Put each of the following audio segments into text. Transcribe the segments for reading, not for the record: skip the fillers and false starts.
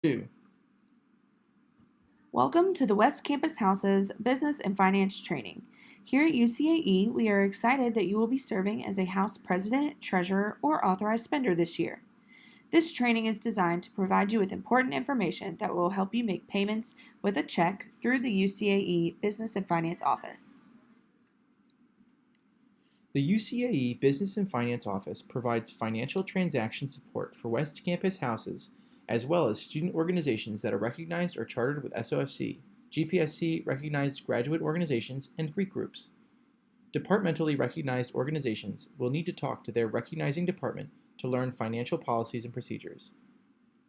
2. Welcome to the West Campus House's Business and Finance Training. Here at UCAE, we are excited that you will be serving as a House President, Treasurer, or Authorized Spender this year. This training is designed to provide you with important information that will help you make payments with a check through the UCAE Business and Finance Office. The UCAE Business and Finance Office provides financial transaction support for West Campus houses, as well as student organizations that are recognized or chartered with SOFC, GPSC recognized graduate organizations, and Greek groups. Departmentally recognized organizations will need to talk to their recognizing department to learn financial policies and procedures.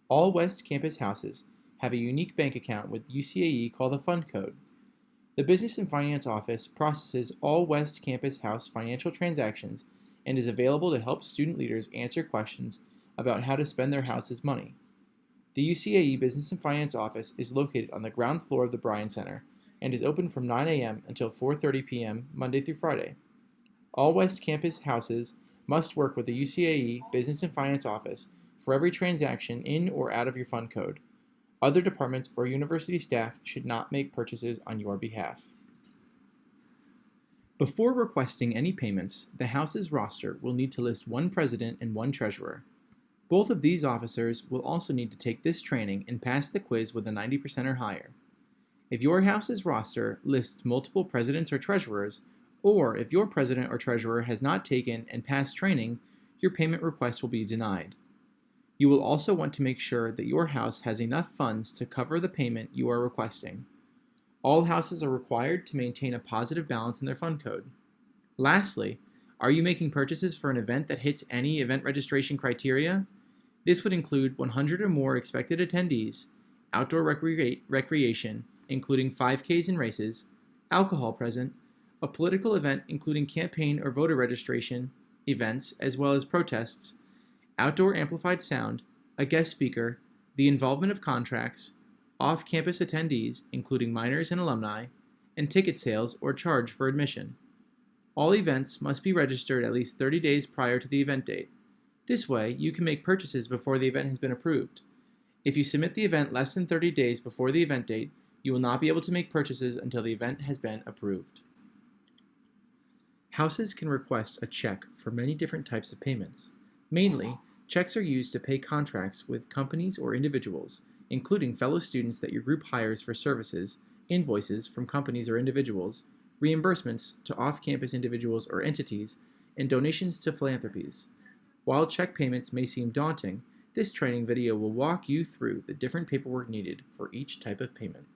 All West Campus houses have a unique bank account with UCAE called the Fund Code. The Business and Finance Office processes all West Campus House financial transactions and is available to help student leaders answer questions about how to spend their house's money. The UCAE Business and Finance Office is located on the ground floor of the Bryan Center and is open from 9 a.m. until 4:30 p.m. Monday through Friday. All West Campus houses must work with the UCAE Business and Finance Office for every transaction in or out of your fund code. Other departments or university staff should not make purchases on your behalf. Before requesting any payments, the House's roster will need to list one president and one treasurer. Both of these officers will also need to take this training and pass the quiz with a 90% or higher. If your House's roster lists multiple presidents or treasurers, or if your president or treasurer has not taken and passed training, your payment request will be denied. You will also want to make sure that your house has enough funds to cover the payment you are requesting. All houses are required to maintain a positive balance in their fund code. Lastly, are you making purchases for an event that hits any event registration criteria? This would include 100 or more expected attendees, outdoor recreation, including 5Ks and races, alcohol present, a political event including campaign or voter registration events as well as protests, outdoor amplified sound, a guest speaker, the involvement of contracts, off-campus attendees, including minors and alumni, and ticket sales or charge for admission. All events must be registered at least 30 days prior to the event date. This way, you can make purchases before the event has been approved. If you submit the event less than 30 days before the event date, you will not be able to make purchases until the event has been approved. Houses can request a check for many different types of payments. Mainly, checks are used to pay contracts with companies or individuals, including fellow students that your group hires for services, invoices from companies or individuals, reimbursements to off-campus individuals or entities, and donations to philanthropies. While check payments may seem daunting, this training video will walk you through the different paperwork needed for each type of payment.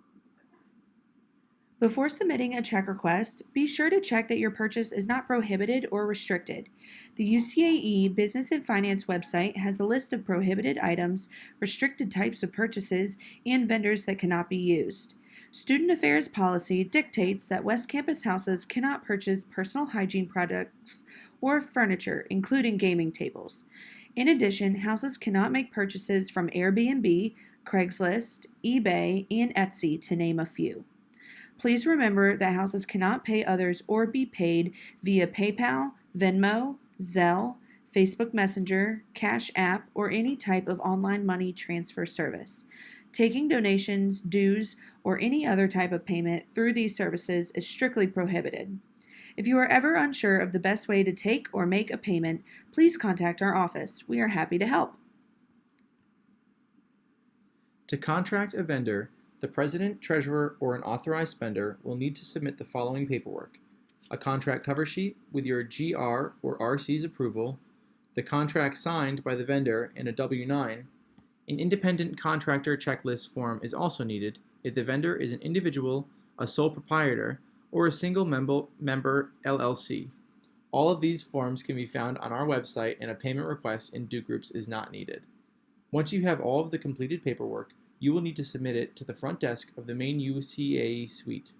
Before submitting a check request, be sure to check that your purchase is not prohibited or restricted. The UCAE Business and Finance website has a list of prohibited items, restricted types of purchases, and vendors that cannot be used. Student Affairs policy dictates that West Campus houses cannot purchase personal hygiene products or furniture, including gaming tables. In addition, houses cannot make purchases from Airbnb, Craigslist, eBay, and Etsy, to name a few. Please remember that houses cannot pay others or be paid via PayPal, Venmo, Zelle, Facebook Messenger, Cash App, or any type of online money transfer service. Taking donations, dues, or any other type of payment through these services is strictly prohibited. If you are ever unsure of the best way to take or make a payment, please contact our office. We are happy to help. To contract a vendor, the president, treasurer, or an authorized spender will need to submit the following paperwork: a contract cover sheet with your GR or RC's approval, the contract signed by the vendor in a W-9. An independent contractor checklist form is also needed if the vendor is an individual, a sole proprietor, or a single member LLC. All of these forms can be found on our website, and a payment request in due groups is not needed. Once you have all of the completed paperwork, you will need to submit it to the front desk of the main UCAE suite.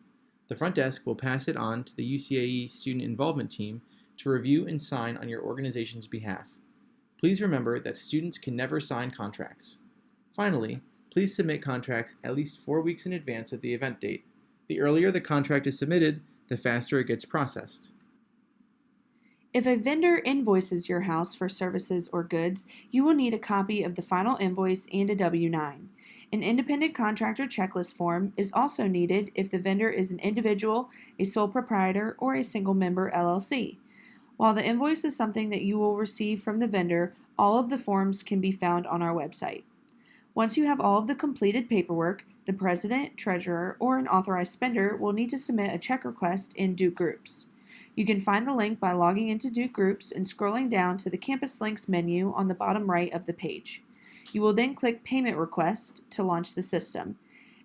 The front desk will pass it on to the UCAE Student Involvement Team to review and sign on your organization's behalf. Please remember that students can never sign contracts. Finally, please submit contracts at least 4 weeks in advance of the event date. The earlier the contract is submitted, the faster it gets processed. If a vendor invoices your house for services or goods, you will need a copy of the final invoice and a W-9. An independent contractor checklist form is also needed if the vendor is an individual, a sole proprietor, or a single member LLC. While the invoice is something that you will receive from the vendor, all of the forms can be found on our website. Once you have all of the completed paperwork, the president, treasurer, or an authorized spender will need to submit a check request in Duke Groups. You can find the link by logging into Duke Groups and scrolling down to the Campus Links menu on the bottom right of the page. You will then click Payment Request to launch the system.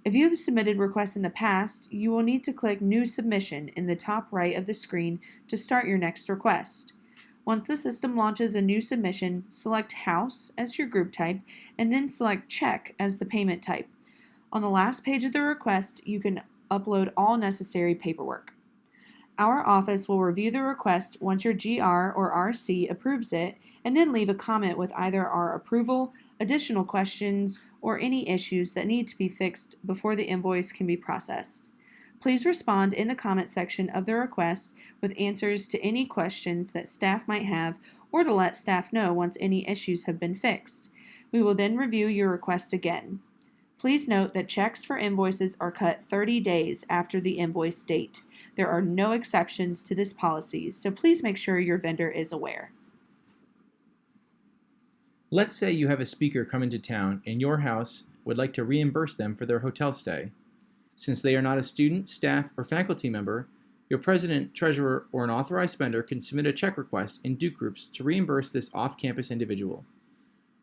If you have submitted requests in the past, you will need to click New Submission in the top right of the screen to start your next request. Once the system launches a new submission, select House as your group type and then select Check as the payment type. On the last page of the request, you can upload all necessary paperwork. Our office will review the request once your GR or RC approves it and then leave a comment with either our approval, additional questions, or any issues that need to be fixed before the invoice can be processed. Please respond in the comment section of the request with answers to any questions that staff might have or to let staff know once any issues have been fixed. We will then review your request again. Please note that checks for invoices are cut 30 days after the invoice date. There are no exceptions to this policy, so please make sure your vendor is aware. Let's say you have a speaker come into town and your house would like to reimburse them for their hotel stay. Since they are not a student, staff, or faculty member, your president, treasurer, or an authorized spender can submit a check request in Duke Groups to reimburse this off-campus individual.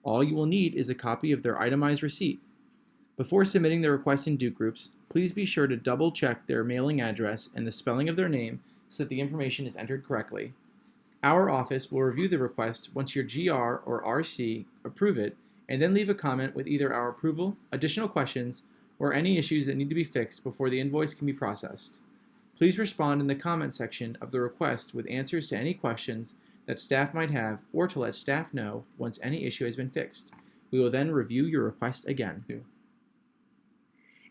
All you will need is a copy of their itemized receipt. Before submitting the request in Duke Groups, please be sure to double-check their mailing address and the spelling of their name so that the information is entered correctly. Our office will review the request once your GR or RC approve it and then leave a comment with either our approval, additional questions, or any issues that need to be fixed before the invoice can be processed. Please respond in the comment section of the request with answers to any questions that staff might have or to let staff know once any issue has been fixed. We will then review your request again.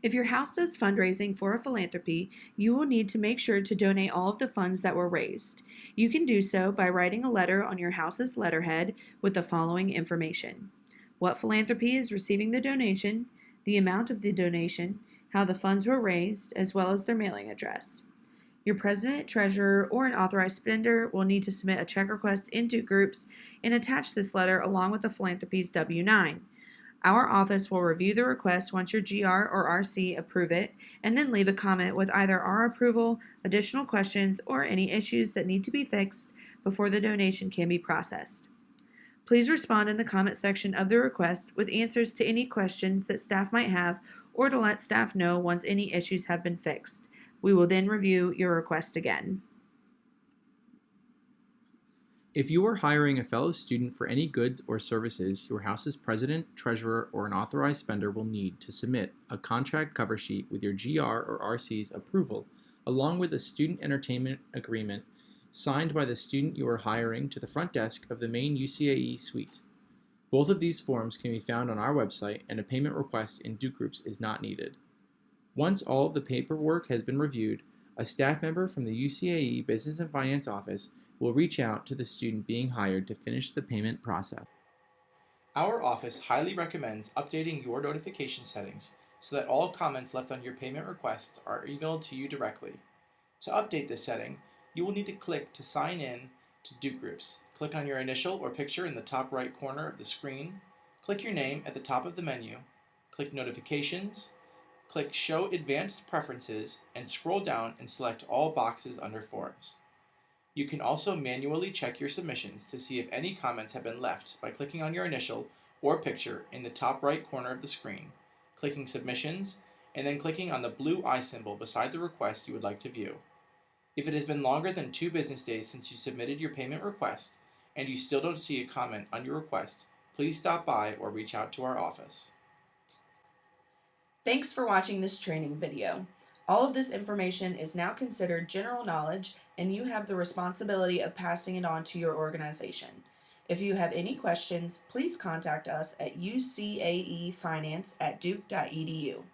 If your house does fundraising for a philanthropy, you will need to make sure to donate all of the funds that were raised. You can do so by writing a letter on your house's letterhead with the following information: what philanthropy is receiving the donation, the amount of the donation, how the funds were raised, as well as their mailing address. Your president, treasurer, or an authorized spender will need to submit a check request in Duke Groups and attach this letter along with the philanthropy's W-9. Our office will review the request once your GR or RC approve it and then leave a comment with either our approval, additional questions, or any issues that need to be fixed before the donation can be processed. Please respond in the comment section of the request with answers to any questions that staff might have or to let staff know once any issues have been fixed. We will then review your request again. If you are hiring a fellow student for any goods or services, your house's president, treasurer, or an authorized spender will need to submit a contract cover sheet with your GR or RC's approval, along with a student entertainment agreement signed by the student you are hiring to the front desk of the main UCAE suite. Both of these forms can be found on our website, and a payment request in Duke Groups is not needed. Once all of the paperwork has been reviewed, a staff member from the UCAE Business and Finance Office will reach out to the student being hired to finish the payment process. Our office highly recommends updating your notification settings so that all comments left on your payment requests are emailed to you directly. To update this setting, you will need to click to sign in to Duke Groups. Click on your initial or picture in the top right corner of the screen, click your name at the top of the menu, click Notifications, click Show Advanced Preferences, and scroll down and select all boxes under Forms. You can also manually check your submissions to see if any comments have been left by clicking on your initial or picture in the top right corner of the screen, clicking Submissions, and then clicking on the blue eye symbol beside the request you would like to view. If it has been longer than 2 business days since you submitted your payment request and you still don't see a comment on your request, please stop by or reach out to our office. Thanks for watching this training video. All of this information is now considered general knowledge, and you have the responsibility of passing it on to your organization. If you have any questions, please contact us at ucaefinance@duke.edu.